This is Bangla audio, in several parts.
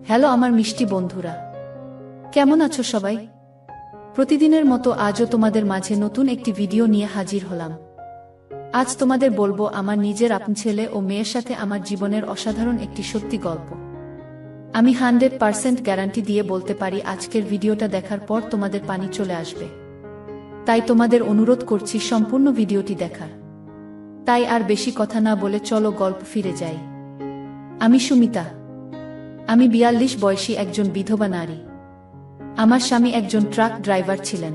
হ্যালো আমার মিষ্টি বন্ধুরা, কেমন আছো সবাই? প্রতিদিনের মতো আজও তোমাদের মাঝে নতুন একটি ভিডিও নিয়ে হাজির হলাম। আজ তোমাদের বলবো আমার নিজের আপন ছেলে ও মেয়ের সাথে আমার জীবনের অসাধারণ একটি সত্যি গল্প। আমি 100% গ্যারান্টি দিয়ে বলতে পারি আজকের ভিডিওটা দেখার পর তোমাদের পানি চলে আসবে। তাই তোমাদের অনুরোধ করছি সম্পূর্ণ ভিডিওটি দেখার। তাই আর বেশি কথা না বলে চলো গল্প ফিরে যাই। আমি সুমিতা। আমি 42 বয়সী একজন বিধবা নারী। আমার স্বামী একজন ট্রাক ড্রাইভার ছিলেন।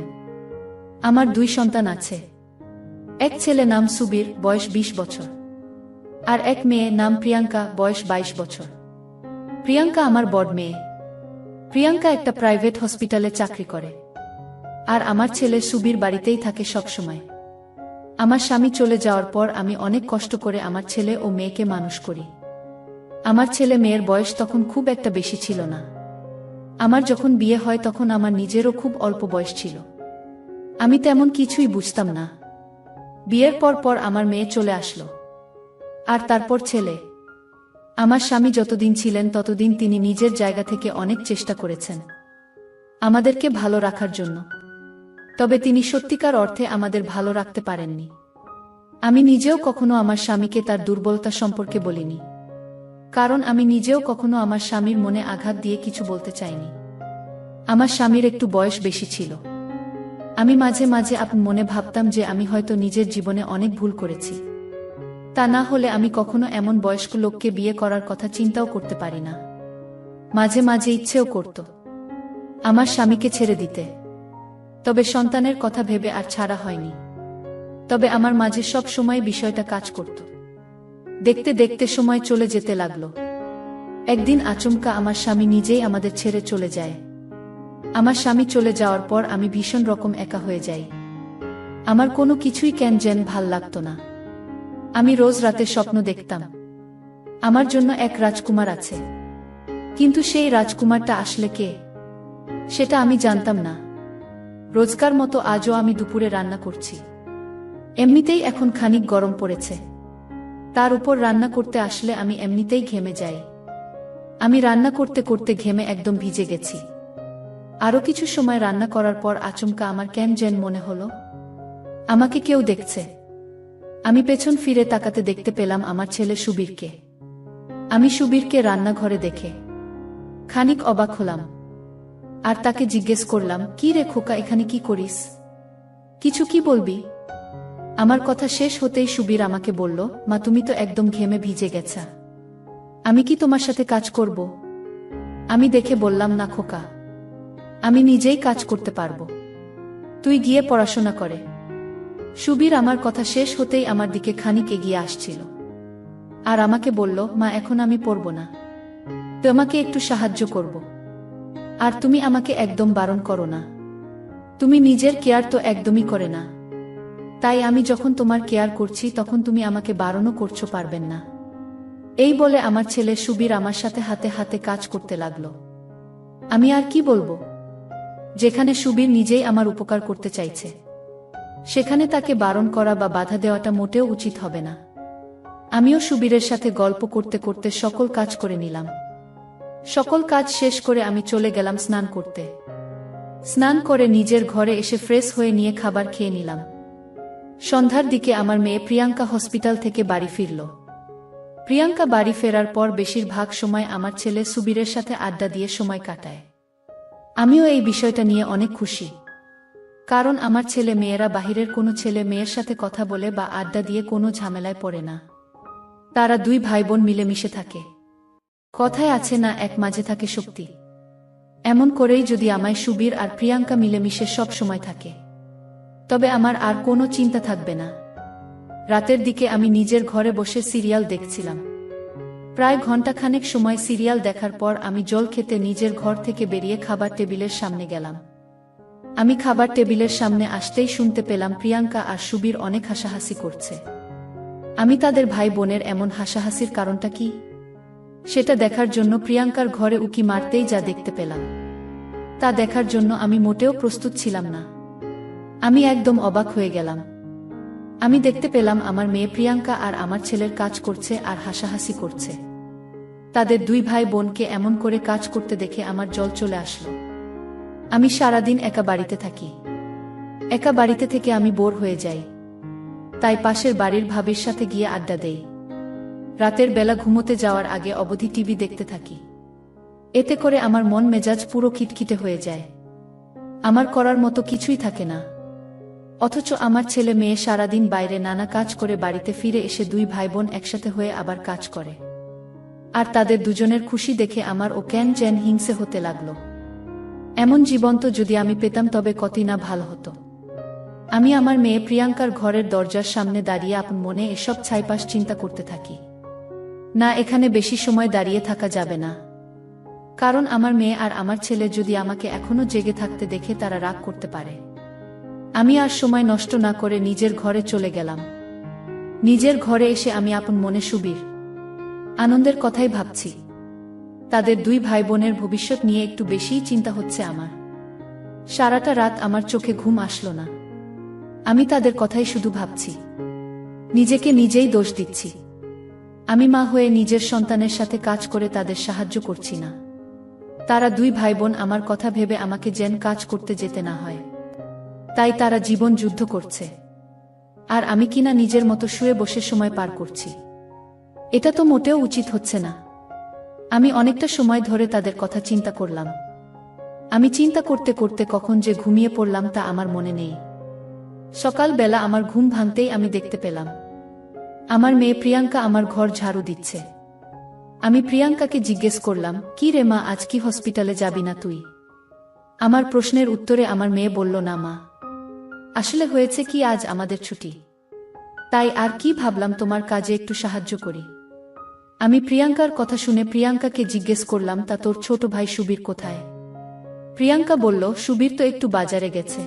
আমার 2 সন্তান আছে। এক ছেলে নাম সুবীর, বয়স 20 বছর, আর এক মেয়ে নাম প্রিয়াঙ্কা, বয়স 22 বছর। প্রিয়াঙ্কা আমার বড় মেয়ে। প্রিয়াঙ্কা একটা প্রাইভেট হসপিটালে চাকরি করে, আর আমার ছেলে সুবীর বাড়িতেই থাকে সবসময়। আমার স্বামী চলে যাওয়ার পর আমি অনেক কষ্ট করে আমার ছেলে ও মেয়েকে মানুষ করি। আমার ছেলে মেয়ের বয়স তখন খুব একটা বেশি ছিল না। আমার যখন বিয়ে হয় তখন আমার নিজেরও খুব অল্প বয়স ছিল। আমি তেমন কিছুই বুঝতাম না। বিয়ের পর আমার মেয়ে চলে আসলো, আর তারপর ছেলে। আমার স্বামী যতদিন ছিলেন ততদিন তিনি নিজের জায়গা থেকে অনেক চেষ্টা করেছেন আমাদেরকে ভালো রাখার জন্য। তবে তিনি সত্যিকার অর্থে আমাদের ভালো রাখতে পারেননি। আমি নিজেও কখনো আমার স্বামীকে তার দুর্বলতা সম্পর্কে বলিনি, কারণ আমি নিজেও কখনো আমার স্বামীর মনে আঘাত দিয়ে কিছু বলতে চাইনি। আমার স্বামীর একটু বয়স বেশি ছিল। আমি মাঝে মাঝে আপন মনে ভাবতাম যে আমি হয়তো নিজের জীবনে অনেক ভুল করেছি। তা না হলে আমি কখনো এমন বয়স্ক লোককে বিয়ে করার কথা চিন্তাও করতে পারি না। মাঝে মাঝে ইচ্ছেও করত আমার স্বামীকে ছেড়ে দিতে, তবে সন্তানের কথা ভেবে আর ছাড়া হয়নি। তবে আমার মাঝে সব সময় বিষয়টা কাজ করত। দেখতে দেখতে সময় চলে যেতে লাগলো। একদিন আচমকা আমার স্বামী নিজেই আমাদের ছেড়ে চলে যায়। আমার স্বামী চলে যাওয়ার পর আমি ভীষণ রকম একা হয়ে যাই। আমার কোনো কিছুই কেন যেন ভাল লাগতো না। আমি রোজ রাতে স্বপ্ন দেখতাম আমার জন্য এক রাজকুমার আছে, কিন্তু সেই রাজকুমারটা আসলে কে সেটা আমি জানতাম না। রোজকার মতো আজও আমি দুপুরে রান্না করছি। এমনিতেই এখন খানিক গরম পড়েছে, তার উপর রান্না করতে আসলে আমি এমনিতেই ঘেমে যাই। আমি রান্না করতে করতে ঘেমে একদম ভিজে গেছি। আরো কিছু সময় রান্না করার পর আচমকা আমার কেন যেন মনে হলো আমাকে কেউ দেখছে। আমি পেছন ফিরে তাকাতে দেখতে পেলাম আমার ছেলে সুবীরকে। আমি সুবীরকে রান্নাঘরে দেখে খানিক অবাক হলাম, আর তাকে জিজ্ঞেস করলাম, কি রে খোকা, এখানে কি করিস? কিছু কি বলবি? আমার কথা শেষ হতেই সুবীর আমাকে বলল, মা তুমি তো একদম ঘেমে ভিজে গেছা, আমি কি তোমার সাথে কাজ করব? আমি দেখে বললাম, না খোকা, আমি নিজেই কাজ করতে পারবো, তুই গিয়ে পড়াশোনা করে। সুবীর আমার কথা শেষ হতেই আমার দিকে খানিক এগিয়ে আসছিল, আর আমাকে বলল, মা এখন আমি পড়ব না, তোমাকে একটু সাহায্য করব। আর তুমি আমাকে একদম বারণ করো না, তুমি নিজের কেয়ার তো একদমই করে না, তাই আমি যখন তোমার কেয়ার করছি তখন তুমি আমাকে বারণও করছো পারবেন না। এই বলে আমার ছেলে সুবীর আমার সাথে হাতে হাতে কাজ করতে লাগলো। আমি আর কি বলবো? যেখানে সুবীর নিজেই আমার উপকার করতে চাইছে, সেখানে তাকে বারণ করা বা বাধা দেওয়াটা মোটেও উচিত হবে না। আমিও সুবীরের সাথে গল্প করতে করতে সকল কাজ করে নিলাম। সকল কাজ শেষ করে আমি চলে গেলাম স্নান করতে। স্নান করে নিজের ঘরে এসে ফ্রেশ হয়ে নিয়ে খাবার খেয়ে নিলাম। সন্ধ্যার দিকে আমার মেয়ে প্রিয়াঙ্কা হসপিটাল থেকে বাড়ি ফিরল। প্রিয়াঙ্কা বাড়ি ফেরার পর বেশিরভাগ সময় আমার ছেলে সুবীরের সাথে আড্ডা দিয়ে সময় কাটায়। আমিও এই বিষয়টা নিয়ে অনেক খুশি, কারণ আমার ছেলে মেয়েরা বাহিরের কোনো ছেলে মেয়ের সাথে কথা বলে বা আড্ডা দিয়ে কোনো ঝামেলায় পড়ে না। তারা 2 ভাই বোন মিলেমিশে থাকে। কথায় আছে না, এক মাঝে থাকে শক্তি। এমন করেই যদি আমায় সুবীর আর প্রিয়াঙ্কা মিলেমিশে সব সময় থাকে, তবে আমার আর কোনো চিন্তা থাকবে না। রাতের দিকে আমি নিজের ঘরে বসে সিরিয়াল দেখছিলাম। প্রায় ঘণ্টাখানেক সময় সিরিয়াল দেখার পর আমি জল খেতে নিজের ঘর থেকে বেরিয়ে খাবার টেবিলের সামনে গেলাম। আমি খাবার টেবিলের সামনে আসতেই শুনতে পেলাম প্রিয়াঙ্কা আর সুবীর অনেক হাসাহাসি করছে। আমি তাদের ভাই বোনের এমন হাসাহাসির কারণটা কি সেটা দেখার জন্য প্রিয়াঙ্কার ঘরে উকি মারতেই যা দেখতে পেলাম, তা দেখার জন্য আমি মোটেও প্রস্তুত ছিলাম না। আমি একদম অবাক হয়ে গেলাম। আমি দেখতে পেলাম আমার মেয়ে প্রিয়াঙ্কা আর আমার ছেলের কাজ করছে আর হাসাহাসি করছে। তাদের দুই ভাই বোনকে এমন করে কাজ করতে দেখে আমার জল চলে আসলো। আমি সারাদিন একা বাড়িতে থাকি। একা বাড়িতে থেকে আমি বোর হয়ে যাই। তাই পাশের বাড়ির ভাবির সাথে গিয়ে আড্ডা দেই। রাতের বেলা ঘুমোতে যাওয়ার আগে অবধি টিভি দেখতে থাকি। এতে করে আমার মন মেজাজ পুরো খিটখিটে হয়ে যায়। আমার করার মতো কিছুই থাকে না। অথচ আমার ছেলে মেয়ে সারাদিন বাইরে নানা কাজ করে বাড়িতে ফিরে এসে দুই ভাই বোন একসাথে হয়ে আবার কাজ করে। আর তাদের দুজনের খুশি দেখে আমার ও কেন যেন হিংসে হতে লাগলো। এমন জীবন্ত যদি আমি পেতাম তবে কতই না ভালো হতো। আমি আমার মেয়ে প্রিয়াঙ্কার ঘরের দরজার সামনে দাঁড়িয়ে আপন মনে এসব ছাইপাশ চিন্তা করতে থাকি। না, এখানে বেশি সময় দাঁড়িয়ে থাকা যাবে না। কারণ আমার মেয়ে আর আমার ছেলে যদি আমাকে এখনো জেগে থাকতে দেখে তারা রাগ করতে পারে। আমি আর সময় নষ্ট না করে নিজের ঘরে চলে গেলাম। নিজের ঘরে এসে আমি আপন মনে সুবীর আনন্দের কথাই ভাবছি। তাদের দুই ভাই বোনের ভবিষ্যৎ নিয়ে একটু বেশিই চিন্তা হচ্ছে আমার। সারাটা রাত আমার চোখে ঘুম আসলো না। আমি তাদের কথাই শুধু ভাবছি। নিজেকে নিজেই দোষ দিচ্ছি। আমি মা হয়ে নিজের সন্তানের সাথে কাজ করে তাদের সাহায্য করছি না। তারা দুই ভাই বোন আমার কথা ভেবে আমাকে যেন কাজ করতে যেতে না হয়। তাই তারা জীবন যুদ্ধ করছে। আর আমি কিনা নিজের মতো শুয়ে বসে সময় পার করছি। এটা তো মোটেও উচিত হচ্ছে না। আমি অনেকটা সময় ধরে তাদের কথা চিন্তা করলাম। আমি চিন্তা করতে করতে কখন যে ঘুমিয়ে পড়লাম তা আমার মনে নেই। সকালবেলা আমার ঘুম ভাঙতেই আমি দেখতে পেলাম আমার মেয়ে প্রিয়াঙ্কা আমার ঘর ঝাড়ু দিচ্ছে। আমি প্রিয়াঙ্কাকে জিজ্ঞেস করলাম, কি রে মা, আজ কি হসপিটালে যাবি না তুই? আমার প্রশ্নের উত্তরে আমার মেয়ে বলল, না মা, আসলে হয়েছে কি, আজ আমাদের ছুটি। তাই আর কি ভাবলাম তোমার কাজে একটু সাহায্য করি। আমি প্রিয়াঙ্কার কথা শুনে প্রিয়াঙ্কাকে জিজ্ঞেস করলাম, তা তোর ছোট ভাই সুবীর কোথায়? প্রিয়াঙ্কা বলল, সুবীর তো একটু বাজারে গেছে,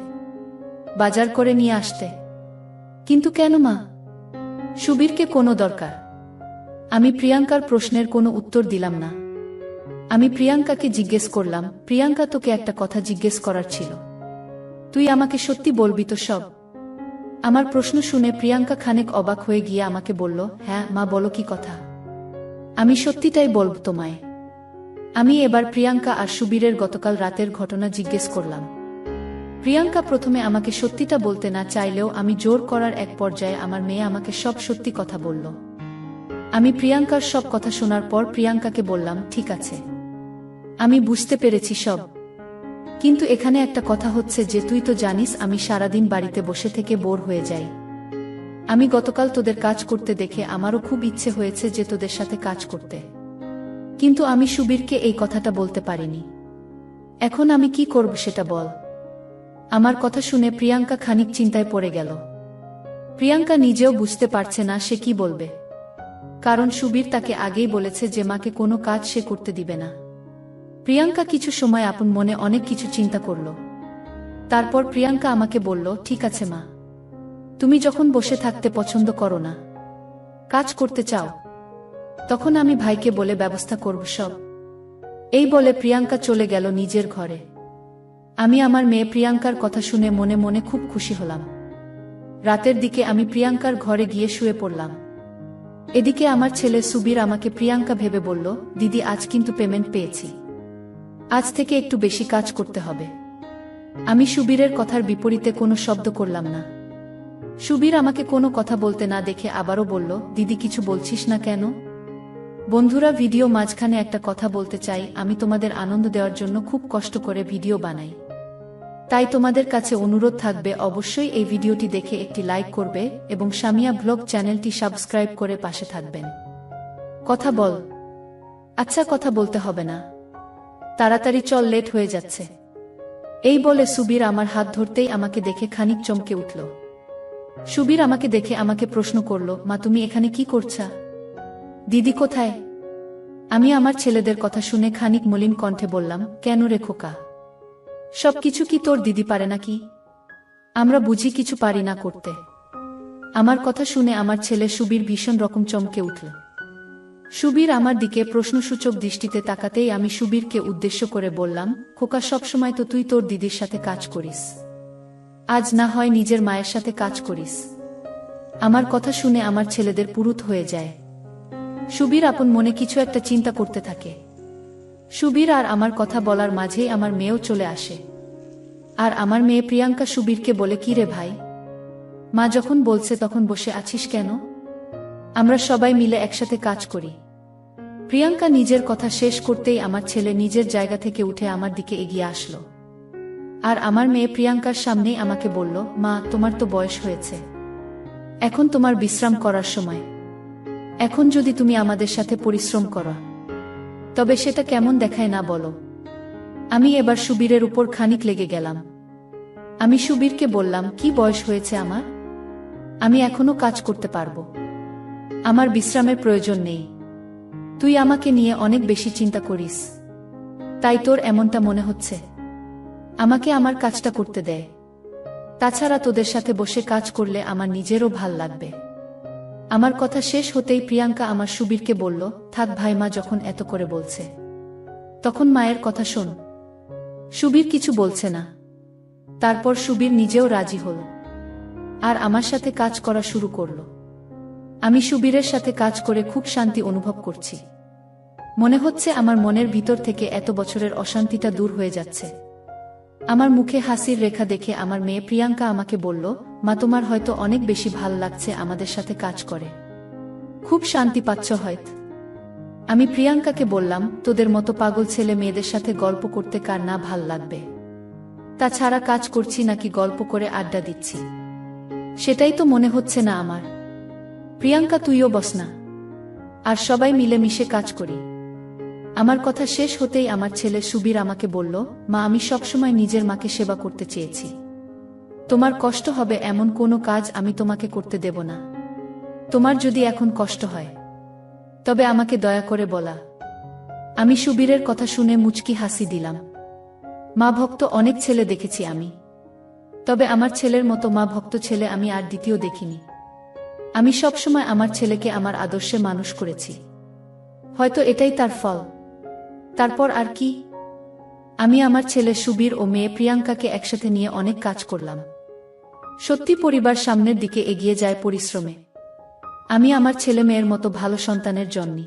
বাজার করে নিয়ে আসতে। কিন্তু কেন মা? সুবীরকে কোনো দরকার? আমি প্রিয়াঙ্কার প্রশ্নের কোনো উত্তর দিলাম না। আমি প্রিয়াঙ্কাকে জিজ্ঞেস করলাম, প্রিয়াঙ্কা, তোকে একটা কথা জিজ্ঞেস করার ছিল। তুই আমাকে সত্যি বলবি তো সব? আমার প্রশ্ন শুনে প্রিয়াঙ্কা খানিক অবাক হয়ে গিয়ে আমাকে বলল, হ্যাঁ মা, বলো কি কথা। আমি সত্যিটাই বলব তোমায়। আমি এবার প্রিয়াঙ্কা আর সুবীরের গতকাল রাতের ঘটনা জিজ্ঞেস করলাম। প্রিয়াঙ্কা প্রথমে আমাকে সত্যিটা বলতে না চাইলেও আমি জোর করার এক পর্যায়ে আমার মেয়ে আমাকে সব সত্যি কথা বলল। আমি প্রিয়াঙ্কার সব কথা শোনার পর প্রিয়াঙ্কাকে বললাম, ঠিক আছে, আমি বুঝতে পেরেছি সব। কিন্তু এখানে একটা কথা হচ্ছে যে, তুই তো জানিস আমি সারাদিন বাড়িতে বসে থেকে বোর হয়ে যাই। আমি গতকাল তোদের কাজ করতে দেখে আমারও খুব ইচ্ছে হয়েছে যে তোদের সাথে কাজ করতে। কিন্তু আমি সুবীরকে এই কথাটা বলতে পারিনি। এখন আমি কি করব সেটা বল। আমার কথা শুনে প্রিয়াঙ্কা খানিক চিন্তায় পড়ে গেল। প্রিয়াঙ্কা নিজেও বুঝতে পারছে না সে কি বলবে। কারণ সুবীর তাকে আগেই বলেছে যে মাকে কোনো কাজ সে করতে দিবে না। প্রিয়াঙ্কা কিছু সময় আপন মনে অনেক কিছু চিন্তা করল। তারপর প্রিয়াঙ্কা আমাকে বলল, ঠিক আছে মা, তুমি যখন বসে থাকতে পছন্দ করো না, কাজ করতে চাও, তখন আমি ভাইকে বলে ব্যবস্থা করব সব। এই বলে প্রিয়াঙ্কা চলে গেল নিজের ঘরে। আমি আমার মেয়ে প্রিয়াঙ্কার কথা শুনে মনে মনে খুব খুশি হলাম। রাতের দিকে আমি প্রিয়াঙ্কার ঘরে গিয়ে শুয়ে পড়লাম। এদিকে আমার ছেলে সুবীর আমাকে প্রিয়াঙ্কা ভেবে বলল, দিদি, আজ কিন্তু পেমেন্ট পেয়েছি, আজ থেকে একটু বেশি কাজ করতে হবে। আমি সুবীরের কথার বিপরীতে কোনো শব্দ করলাম না। সুবীর আমাকে কোনো কথা বলতে না দেখে আবারও বলল, দিদি, কিছু বলছিস না কেন? বন্ধুরা, ভিডিও মাঝখানে একটা কথা বলতে চাই। আমি তোমাদের আনন্দ দেওয়ার জন্য খুব কষ্ট করে ভিডিও বানাই। তাই তোমাদের কাছে অনুরোধ থাকবে, অবশ্যই এই ভিডিওটি দেখে একটি লাইক করবে এবং সামিয়া ব্লগ চ্যানেলটি সাবস্ক্রাইব করে পাশে থাকবেন। কথা বল। আচ্ছা, কথা বলতে হবে না, তাড়াতাড়ি চল, লেট হয়ে যাচ্ছে। এই বলে সুবীর আমার হাত ধরতেই আমাকে দেখে খানিক চমকে উঠল। সুবীর আমাকে দেখে আমাকে প্রশ্ন করল, মা, তুমি এখানে কি করছা? দিদি কোথায়? আমি আমার ছেলেদের কথা শুনে খানিক মলিন কণ্ঠে বললাম, কেন রে খোকা, সবকিছু কি তোর দিদি পারে নাকি? আমরা বুঝি কিছু পারি না করতে? আমার কথা শুনে আমার ছেলে সুবীর ভীষণ রকম চমকে উঠল। সুবীর আমার দিকে প্রশ্নসূচক দৃষ্টিতে তাকাতেই আমি সুবীরকে উদ্দেশ্য করে বললাম, খোকা, সবসময় তো তুই তোর দিদির সাথে কাজ করিস, আজ না হয় নিজের মায়ের সাথে কাজ করিস। আমার কথা শুনে আমার ছেলেদের পুরুত হয়ে যায়। সুবীর আপন মনে কিছু একটা চিন্তা করতে থাকে। সুবীর আর আমার কথা বলার মাঝেই আমার মেয়েও চলে আসে। আর আমার মেয়ে প্রিয়াঙ্কা সুবীরকে বলে, কি রে ভাই, মা যখন বলছে তখন বসে আছিস কেন? আমরা সবাই মিলে একসাথে কাজ করি। প্রিয়াঙ্কা নিজের কথা শেষ করতেই আমার ছেলে নিজের জায়গা থেকে উঠে আমার দিকে এগিয়ে আসলো। আর আমার মেয়ে প্রিয়াঙ্কার সামনেই আমাকে বলল, মা তোমার তো বয়স হয়েছে, এখন তোমার বিশ্রাম করার সময়। এখন যদি তুমি আমাদের সাথে পরিশ্রম করো তবে সেটা কেমন দেখায় না বলো? আমি এবার সুবীরের উপর খানিক লেগে গেলাম। আমি সুবীরকে বললাম, কি বয়স হয়েছে আমার? আমি এখনো কাজ করতে পারবো, আমার বিশ্রামের প্রয়োজন নেই। তুই আমাকে নিয়ে অনেক বেশি চিন্তা করিস, তাই তোর এমনটা মনে হচ্ছে। আমাকে আমার কাজটা করতে দেয়। তাছাড়া তোদের সাথে বসে কাজ করলে আমার নিজেরও ভাল লাগবে। আমার কথা শেষ হতেই প্রিয়াঙ্কা আমার সুবীরকে বলল, থাক ভাই, মা যখন এত করে বলছে তখন মায়ের কথা শোন। সুবীর কিছু বলছে না। তারপর সুবীর নিজেও রাজি হল আর আমার সাথে কাজ করা শুরু করল। আমি সুবীরের সাথে কাজ করে খুব শান্তি অনুভব করছি। মনে হচ্ছে আমার মনের ভিতর থেকে এত বছরের অশান্তিটা দূর হয়ে যাচ্ছে। আমার মুখে হাসির রেখা দেখে আমার মেয়ে প্রিয়াঙ্কা আমাকে বলল, মা তোমার হয়তো অনেক বেশি ভাল লাগছে আমাদের সাথে কাজ করে, খুব শান্তি পাচ্ছ হয়তো। আমি প্রিয়াঙ্কাকে বললাম, তোদের মতো পাগল ছেলে মেয়েদের সাথে গল্প করতে কার না ভাল লাগবে? তাছাড়া কাজ করছি নাকি গল্প করে আড্ডা দিচ্ছি, সেটাই তো মনে হচ্ছে না আমার। প্রিয়াঙ্কা তুইও বস না, আর সবাই মিলেমিশে কাজ করি। আমার কথা শেষ হতেই আমার ছেলে সুবীর আমাকে বলল, মা আমি সবসময় নিজের মাকে সেবা করতে চেয়েছি। তোমার কষ্ট হবে এমন কোনো কাজ আমি তোমাকে করতে দেব না। তোমার যদি এখন কষ্ট হয় তবে আমাকে দয়া করে বলা। আমি সুবীরের কথা শুনে মুচকি হাসি দিলাম। মা ভক্ত অনেক ছেলে দেখেছি আমি, তবে আমার ছেলের মতো মা ভক্ত ছেলে আমি আর দ্বিতীয় দেখিনি। আমি সবসময় আমার ছেলেকে আমার আদর্শে মানুষ করেছি, হয়তো এটাই তার ফল। তারপর আর কি, আমি আমার ছেলে সুবীর ও মেয়ে প্রিয়াঙ্কাকে একসাথে নিয়ে অনেক কাজ করলাম। সত্যি পরিবার সামনের দিকে এগিয়ে যায় পরিশ্রমে। আমি আমার ছেলে মেয়ের মতো ভালো সন্তানের জন্যে,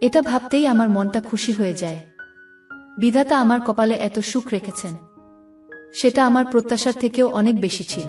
এটা ভাবতেই আমার মনটা খুশি হয়ে যায়। বিধাতা আমার কপালে এত সুখ রেখেছেন, সেটা আমার প্রত্যাশার থেকেও অনেক বেশি ছিল।